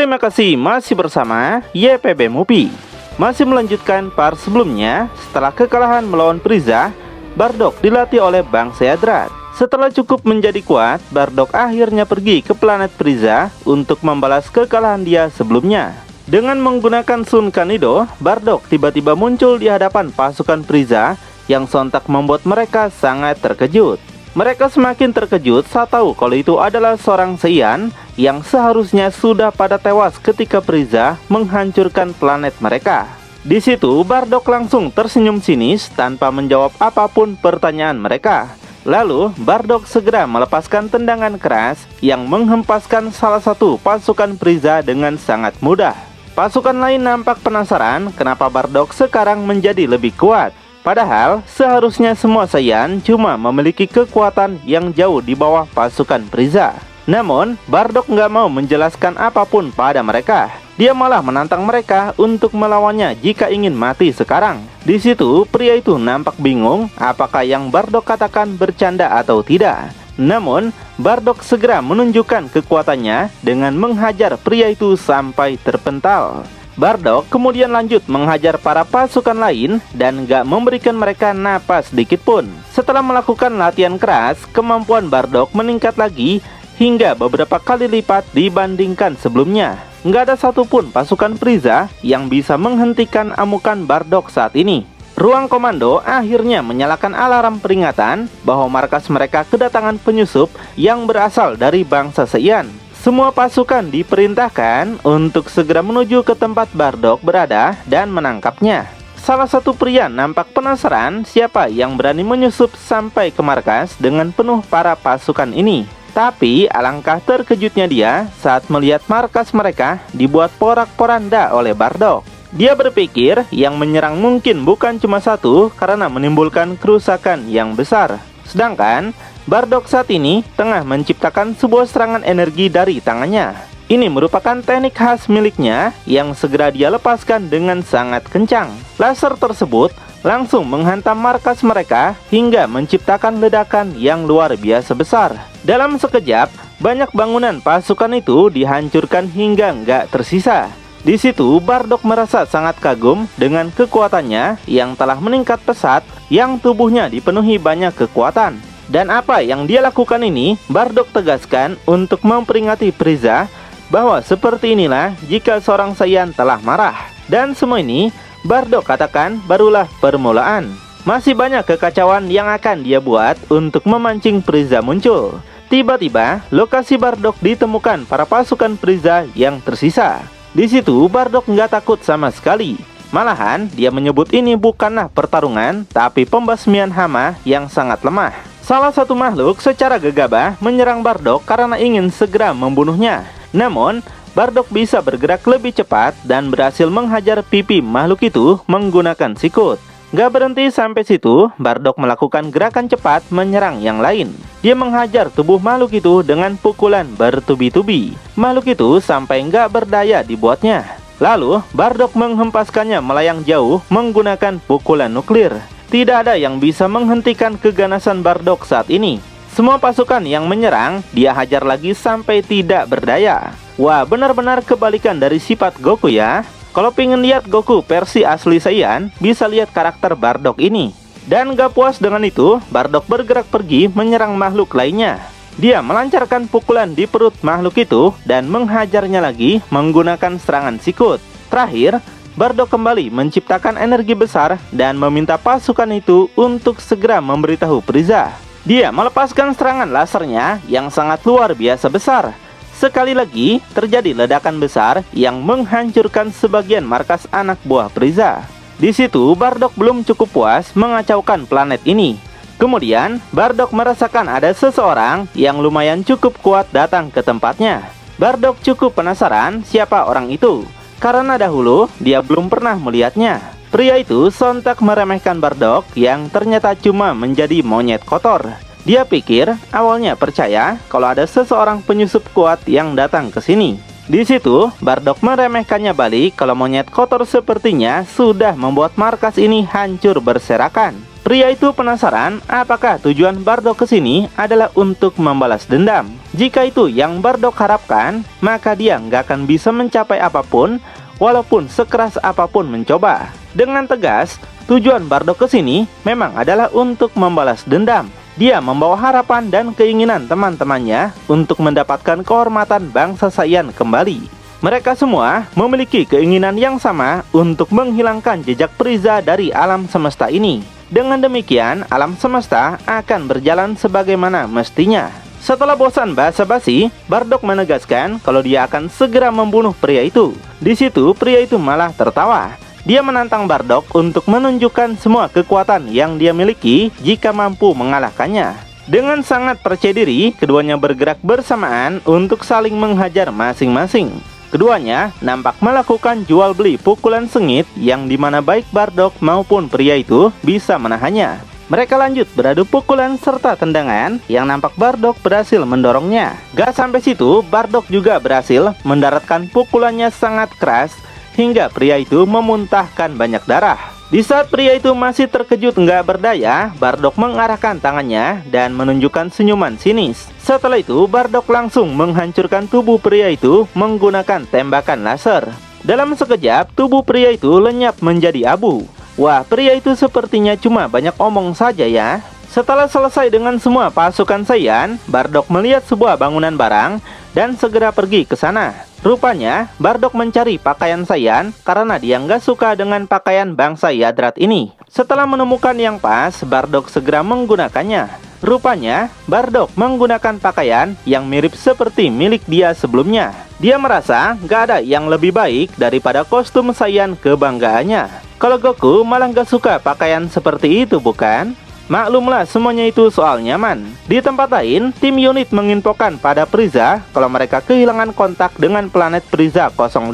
Terima kasih masih bersama YPB Movie. Masih melanjutkan part sebelumnya. Setelah kekalahan melawan Frieza, Bardock dilatih oleh Bang Seadrat. Setelah cukup menjadi kuat, Bardock akhirnya pergi ke planet Frieza untuk membalas kekalahan dia sebelumnya. Dengan menggunakan Sun Kanido, Bardock tiba-tiba muncul di hadapan pasukan Frieza yang sontak membuat mereka sangat terkejut. Mereka semakin terkejut saat tahu kalau itu adalah seorang Saiyan yang seharusnya sudah pada tewas ketika Frieza menghancurkan planet mereka. Di situ Bardock langsung tersenyum sinis tanpa menjawab apapun pertanyaan mereka. Lalu Bardock segera melepaskan tendangan keras yang menghempaskan salah satu pasukan Frieza dengan sangat mudah. Pasukan lain nampak penasaran kenapa Bardock sekarang menjadi lebih kuat. Padahal seharusnya semua Saiyan cuma memiliki kekuatan yang jauh di bawah pasukan Frieza. Namun Bardock nggak mau menjelaskan apapun pada mereka. Dia malah menantang mereka untuk melawannya jika ingin mati sekarang. Di situ pria itu nampak bingung apakah yang Bardock katakan bercanda atau tidak. Namun Bardock segera menunjukkan kekuatannya dengan menghajar pria itu sampai terpental. Bardock kemudian lanjut menghajar para pasukan lain dan gak memberikan mereka napas sedikit pun. Setelah melakukan latihan keras, kemampuan Bardock meningkat lagi hingga beberapa kali lipat dibandingkan sebelumnya. Gak ada satupun pasukan Frieza yang bisa menghentikan amukan Bardock saat ini. Ruang komando akhirnya menyalakan alarm peringatan bahwa markas mereka kedatangan penyusup yang berasal dari bangsa Saiyan. Semua pasukan diperintahkan untuk segera menuju ke tempat Bardock berada dan menangkapnya. Salah satu pria nampak penasaran siapa yang berani menyusup sampai ke markas dengan penuh para pasukan ini. Tapi alangkah terkejutnya dia saat melihat markas mereka dibuat porak-poranda oleh Bardock. Dia berpikir yang menyerang mungkin bukan cuma satu karena menimbulkan kerusakan yang besar. Sedangkan Bardock saat ini tengah menciptakan sebuah serangan energi dari tangannya. Ini merupakan teknik khas miliknya yang segera dia lepaskan dengan sangat kencang. Laser tersebut langsung menghantam markas mereka hingga menciptakan ledakan yang luar biasa besar. Dalam sekejap, banyak bangunan pasukan itu dihancurkan hingga nggak tersisa. Di situ Bardock merasa sangat kagum dengan kekuatannya yang telah meningkat pesat, yang tubuhnya dipenuhi banyak kekuatan. Dan apa yang dia lakukan ini, Bardock tegaskan untuk memperingati Frieza bahwa seperti inilah jika seorang Saiyan telah marah. Dan semua ini Bardock katakan barulah permulaan. Masih banyak kekacauan yang akan dia buat untuk memancing Frieza muncul. Tiba-tiba lokasi Bardock ditemukan para pasukan Frieza yang tersisa. Di situ Bardock nggak takut sama sekali. Malahan dia menyebut ini bukanlah pertarungan, tapi pembasmian hama yang sangat lemah. Salah satu makhluk secara gegabah menyerang Bardock karena ingin segera membunuhnya. Namun Bardock bisa bergerak lebih cepat dan berhasil menghajar pipi makhluk itu menggunakan sikut. Gak berhenti sampai situ, Bardock melakukan gerakan cepat menyerang yang lain. Dia menghajar tubuh makhluk itu dengan pukulan bertubi-tubi. Makhluk itu sampai gak berdaya dibuatnya. Lalu Bardock menghempaskannya melayang jauh menggunakan pukulan nuklir. Tidak ada yang bisa menghentikan keganasan Bardock saat ini. Semua pasukan yang menyerang dia hajar lagi sampai tidak berdaya. Wah, benar-benar kebalikan dari sifat Goku ya. Kalau pengen lihat Goku versi asli Saiyan, bisa lihat karakter Bardock ini. Dan gak puas dengan itu, Bardock bergerak pergi menyerang makhluk lainnya. Dia melancarkan pukulan di perut makhluk itu dan menghajarnya lagi menggunakan serangan sikut. Terakhir, Bardock kembali menciptakan energi besar dan meminta pasukan itu untuk segera memberitahu Frieza. Dia melepaskan serangan lasernya yang sangat luar biasa besar. Sekali lagi terjadi ledakan besar yang menghancurkan sebagian markas anak buah Frieza. Di situ Bardock belum cukup puas mengacaukan planet ini. Kemudian Bardock merasakan ada seseorang yang lumayan cukup kuat datang ke tempatnya. Bardock cukup penasaran siapa orang itu, karena dahulu dia belum pernah melihatnya. Pria itu sontak meremehkan Bardock yang ternyata cuma menjadi monyet kotor. Dia pikir awalnya percaya kalau ada seseorang penyusup kuat yang datang ke sini. Di situ Bardock meremehkannya balik kalau monyet kotor sepertinya sudah membuat markas ini hancur berserakan. Pria itu penasaran apakah tujuan Bardock ke sini adalah untuk membalas dendam. Jika itu yang Bardock harapkan, maka dia nggak akan bisa mencapai apapun, walaupun sekeras apapun mencoba. Dengan tegas, tujuan Bardock kesini memang adalah untuk membalas dendam. Dia membawa harapan dan keinginan teman-temannya untuk mendapatkan kehormatan bangsa Saiyan kembali. Mereka semua memiliki keinginan yang sama untuk menghilangkan jejak Frieza dari alam semesta ini. Dengan demikian, alam semesta akan berjalan sebagaimana mestinya. Setelah bosan basa-basi, Bardock menegaskan kalau dia akan segera membunuh pria itu. Di situ, pria itu malah tertawa. Dia menantang Bardock untuk menunjukkan semua kekuatan yang dia miliki jika mampu mengalahkannya. Dengan sangat percaya diri, keduanya bergerak bersamaan untuk saling menghajar masing-masing. Keduanya nampak melakukan jual beli pukulan sengit yang dimana baik Bardock maupun pria itu bisa menahannya. Mereka lanjut beradu pukulan serta tendangan yang nampak Bardock berhasil mendorongnya. Gak sampai situ, Bardock juga berhasil mendaratkan pukulannya sangat keras hingga pria itu memuntahkan banyak darah. Di saat pria itu masih terkejut nggak berdaya, Bardock mengarahkan tangannya dan menunjukkan senyuman sinis. Setelah itu, Bardock langsung menghancurkan tubuh pria itu menggunakan tembakan laser. Dalam sekejap, tubuh pria itu lenyap menjadi abu. Wah, pria itu sepertinya cuma banyak omong saja ya. Setelah selesai dengan semua pasukan Saiyan, Bardock melihat sebuah bangunan barang dan segera pergi ke sana. Rupanya, Bardock mencari pakaian Saiyan karena dia nggak suka dengan pakaian bangsa Yadrat ini. Setelah menemukan yang pas, Bardock segera menggunakannya. Rupanya, Bardock menggunakan pakaian yang mirip seperti milik dia sebelumnya. Dia merasa nggak ada yang lebih baik daripada kostum Saiyan kebanggaannya. Kalau Goku malah nggak suka pakaian seperti itu, bukan? Maklumlah, semuanya itu soal nyaman. Di tempat lain, tim unit menginfokan pada Frieza kalau mereka kehilangan kontak dengan planet Frieza 05.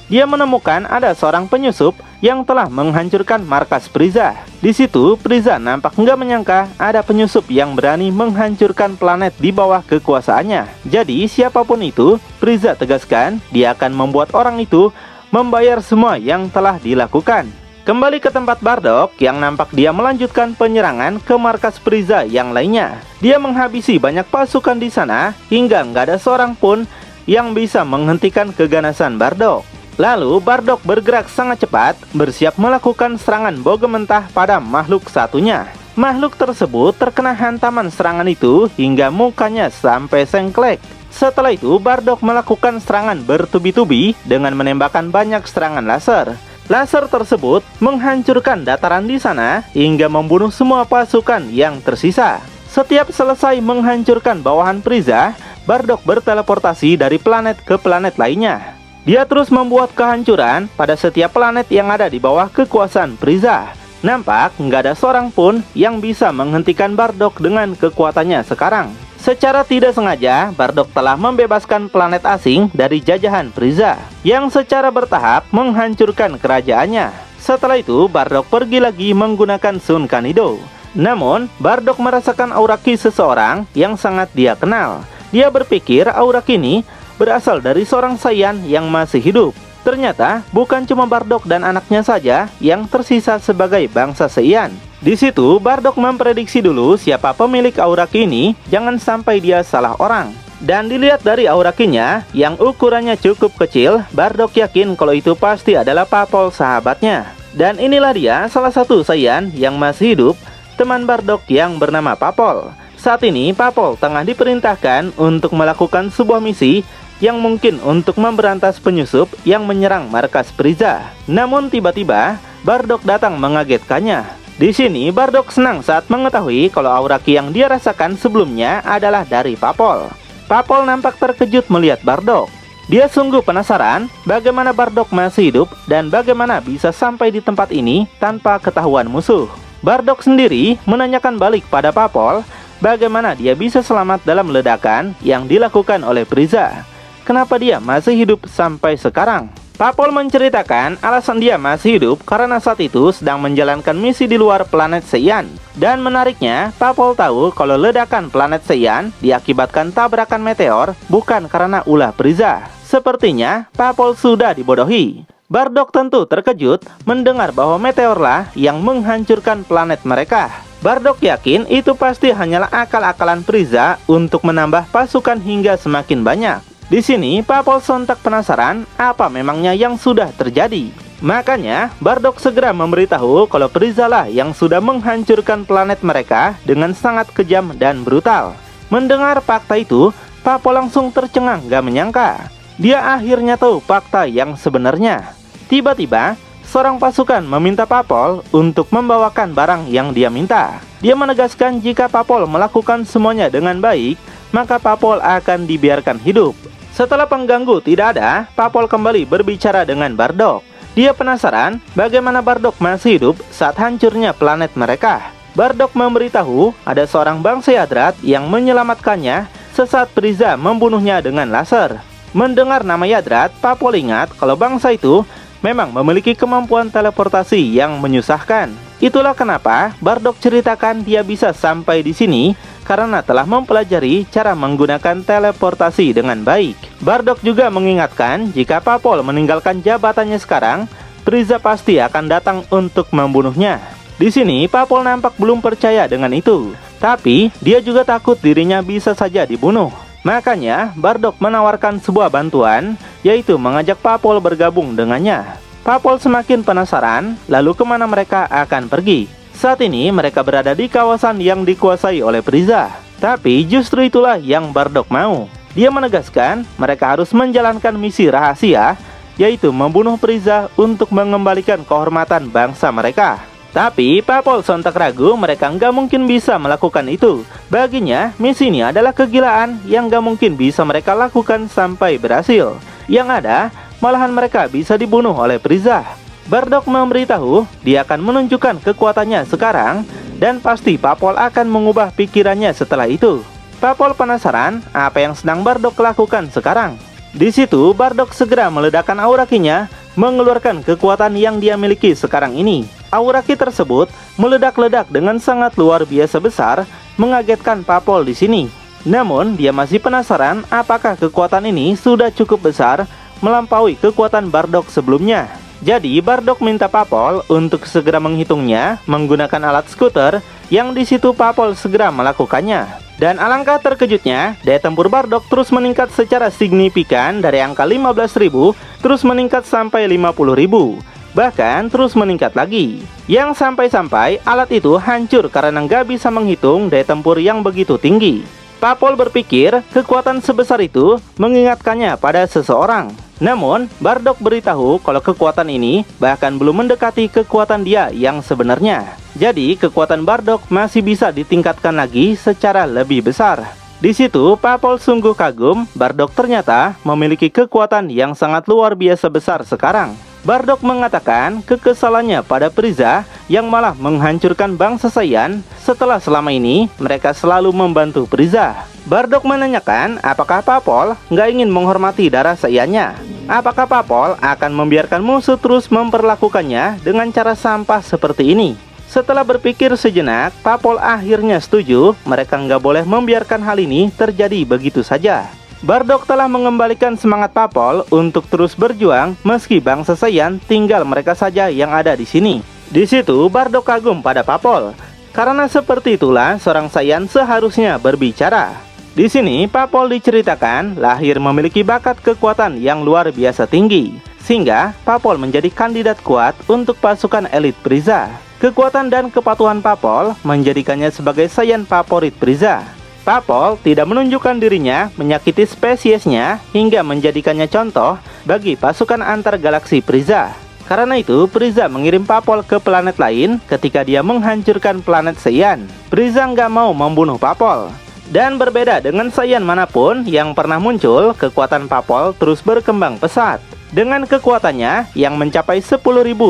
Dia menemukan ada seorang penyusup yang telah menghancurkan markas Frieza. Di situ, Frieza nampak nggak menyangka ada penyusup yang berani menghancurkan planet di bawah kekuasaannya. Jadi, siapapun itu, Frieza tegaskan dia akan membuat orang itu membayar semua yang telah dilakukan. Kembali ke tempat Bardock yang nampak dia melanjutkan penyerangan ke markas Frieza yang lainnya. Dia menghabisi banyak pasukan di sana hingga nggak ada seorang pun yang bisa menghentikan keganasan Bardock. Lalu Bardock bergerak sangat cepat, bersiap melakukan serangan boga mentah pada makhluk satunya. Makhluk tersebut terkena hantaman serangan itu hingga mukanya sampai sengklek. Setelah itu, Bardock melakukan serangan bertubi-tubi dengan menembakkan banyak serangan laser. Laser tersebut menghancurkan dataran di sana hingga membunuh semua pasukan yang tersisa. Setiap selesai menghancurkan bawahan Frieza, Bardock berteleportasi dari planet ke planet lainnya. Dia terus membuat kehancuran pada setiap planet yang ada di bawah kekuasaan Frieza. Nampak nggak ada seorang pun yang bisa menghentikan Bardock dengan kekuatannya sekarang. Secara tidak sengaja, Bardock telah membebaskan planet asing dari jajahan Frieza yang secara bertahap menghancurkan kerajaannya. Setelah itu, Bardock pergi lagi menggunakan Sun Kanido. Namun, Bardock merasakan aura ki seseorang yang sangat dia kenal. Dia berpikir aura ki ini berasal dari seorang Saiyan yang masih hidup. Ternyata, bukan cuma Bardock dan anaknya saja yang tersisa sebagai bangsa Saiyan. Di situ, Bardock memprediksi dulu siapa pemilik aura ki ini, jangan sampai dia salah orang. Dan dilihat dari aura ki-nya yang ukurannya cukup kecil, Bardock yakin kalau itu pasti adalah Papol sahabatnya. Dan inilah dia salah satu Saiyan yang masih hidup, teman Bardock yang bernama Papol. Saat ini, Papol tengah diperintahkan untuk melakukan sebuah misi yang mungkin untuk memberantas penyusup yang menyerang markas Frieza. Namun tiba-tiba, Bardock datang mengagetkannya. Di sini, Bardock senang saat mengetahui kalau aura ki yang dia rasakan sebelumnya adalah dari Papol. Papol nampak terkejut melihat Bardock. Dia sungguh penasaran bagaimana Bardock masih hidup dan bagaimana bisa sampai di tempat ini tanpa ketahuan musuh. Bardock sendiri menanyakan balik pada Papol bagaimana dia bisa selamat dalam ledakan yang dilakukan oleh Frieza. Kenapa dia masih hidup sampai sekarang? Papol menceritakan alasan dia masih hidup karena saat itu sedang menjalankan misi di luar planet Saiyan. Dan menariknya, Papol tahu kalau ledakan planet Saiyan diakibatkan tabrakan meteor bukan karena ulah Frieza. Sepertinya Papol sudah dibodohi. Bardock tentu terkejut mendengar bahwa meteorlah yang menghancurkan planet mereka. Bardock yakin itu pasti hanyalah akal-akalan Frieza untuk menambah pasukan hingga semakin banyak. Di sini Papol sontak penasaran apa memangnya yang sudah terjadi. Makanya Bardock segera memberitahu kalau Frieza lah yang sudah menghancurkan planet mereka dengan sangat kejam dan brutal. Mendengar fakta itu, Papol langsung tercengang gak menyangka. Dia akhirnya tahu fakta yang sebenarnya. Tiba-tiba seorang pasukan meminta Papol untuk membawakan barang yang dia minta. Dia menegaskan jika Papol melakukan semuanya dengan baik, maka Papol akan dibiarkan hidup. Setelah pengganggu tidak ada, Papol kembali berbicara dengan Bardock. Dia penasaran bagaimana Bardock masih hidup saat hancurnya planet mereka. Bardock memberitahu ada seorang bangsa Yadrat yang menyelamatkannya sesaat Frieza membunuhnya dengan laser. Mendengar nama Yadrat, Papol ingat kalau bangsa itu memang memiliki kemampuan teleportasi yang menyusahkan. Itulah kenapa Bardock ceritakan dia bisa sampai di sini karena telah mempelajari cara menggunakan teleportasi dengan baik. Bardock juga mengingatkan jika Papol meninggalkan jabatannya sekarang, Frieza pasti akan datang untuk membunuhnya. Di sini Papol nampak belum percaya dengan itu, tapi dia juga takut dirinya bisa saja dibunuh. Makanya Bardock menawarkan sebuah bantuan, yaitu mengajak Papol bergabung dengannya. Papol semakin penasaran, lalu kemana mereka akan pergi. Saat ini mereka berada di kawasan yang dikuasai oleh Frieza. Tapi justru itulah yang Bardock mau. Dia menegaskan mereka harus menjalankan misi rahasia, yaitu membunuh Frieza untuk mengembalikan kehormatan bangsa mereka. Tapi Papol sontak ragu mereka nggak mungkin bisa melakukan itu. Baginya, misi ini adalah kegilaan yang nggak mungkin bisa mereka lakukan sampai berhasil. Yang ada, malahan mereka bisa dibunuh oleh Frieza. Bardock memberitahu dia akan menunjukkan kekuatannya sekarang, dan pasti Papol akan mengubah pikirannya setelah itu. Papol penasaran apa yang sedang Bardock lakukan sekarang. Di situ Bardock segera meledakkan aura ki-nya, mengeluarkan kekuatan yang dia miliki sekarang ini. Aura ki tersebut meledak-ledak dengan sangat luar biasa besar, mengagetkan Papol di sini. Namun dia masih penasaran apakah kekuatan ini sudah cukup besar melampaui kekuatan Bardock sebelumnya. Jadi Bardock minta Papol untuk segera menghitungnya menggunakan alat skuter, yang di situ Papol segera melakukannya. Dan alangkah terkejutnya, daya tempur Bardock terus meningkat secara signifikan dari angka 15.000 terus meningkat sampai 50.000. Bahkan terus meningkat lagi. Yang sampai-sampai alat itu hancur karena nggak bisa menghitung daya tempur yang begitu tinggi. Papol berpikir kekuatan sebesar itu mengingatkannya pada seseorang. Namun, Bardock beritahu kalau kekuatan ini bahkan belum mendekati kekuatan dia yang sebenarnya. Jadi, kekuatan Bardock masih bisa ditingkatkan lagi secara lebih besar. Di situ, Papol sungguh kagum, Bardock ternyata memiliki kekuatan yang sangat luar biasa besar sekarang. Bardock mengatakan kekesalannya pada Frieza yang malah menghancurkan bangsa Saiyan setelah selama ini mereka selalu membantu Frieza. Bardock menanyakan apakah Papol nggak ingin menghormati darah Saiyan-nya. Apakah Papol akan membiarkan musuh terus memperlakukannya dengan cara sampah seperti ini? Setelah berpikir sejenak, Papol akhirnya setuju mereka nggak boleh membiarkan hal ini terjadi begitu saja. Bardock telah mengembalikan semangat Papol untuk terus berjuang meski bangsa Saiyan tinggal mereka saja yang ada di sini. Di situ Bardock kagum pada Papol, karena seperti itulah seorang Saiyan seharusnya berbicara. Di sini Papol diceritakan lahir memiliki bakat kekuatan yang luar biasa tinggi, sehingga Papol menjadi kandidat kuat untuk pasukan elit Frieza. Kekuatan dan kepatuhan Papol menjadikannya sebagai Saiyan favorit Frieza. Papol tidak menunjukkan dirinya menyakiti spesiesnya hingga menjadikannya contoh bagi pasukan antar galaksi Frieza. Karena itu, Frieza mengirim Papol ke planet lain ketika dia menghancurkan planet Saiyan. Frieza nggak mau membunuh Papol. Dan berbeda dengan Saiyan manapun yang pernah muncul, kekuatan Papol terus berkembang pesat. Dengan kekuatannya yang mencapai 10.000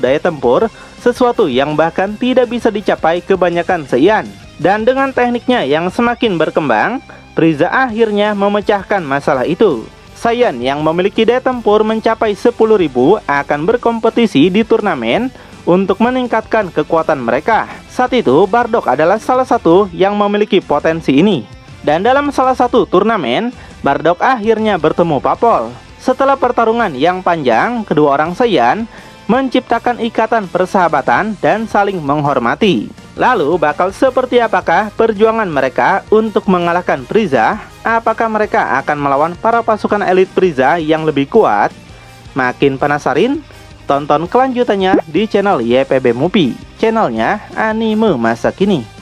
daya tempur, sesuatu yang bahkan tidak bisa dicapai kebanyakan Saiyan. Dan dengan tekniknya yang semakin berkembang, Frieza akhirnya memecahkan masalah itu. Saiyan yang memiliki daya tempur mencapai 10.000 akan berkompetisi di turnamen untuk meningkatkan kekuatan mereka. Saat itu Bardock adalah salah satu yang memiliki potensi ini. Dan dalam salah satu turnamen, Bardock akhirnya bertemu Papol. Setelah pertarungan yang panjang, kedua orang Saiyan menciptakan ikatan persahabatan dan saling menghormati. Lalu bakal seperti apakah perjuangan mereka untuk mengalahkan Frieza? Apakah mereka akan melawan para pasukan elit Frieza yang lebih kuat? Makin penasaran? Tonton kelanjutannya di channel YPB Movie, channelnya anime masa kini.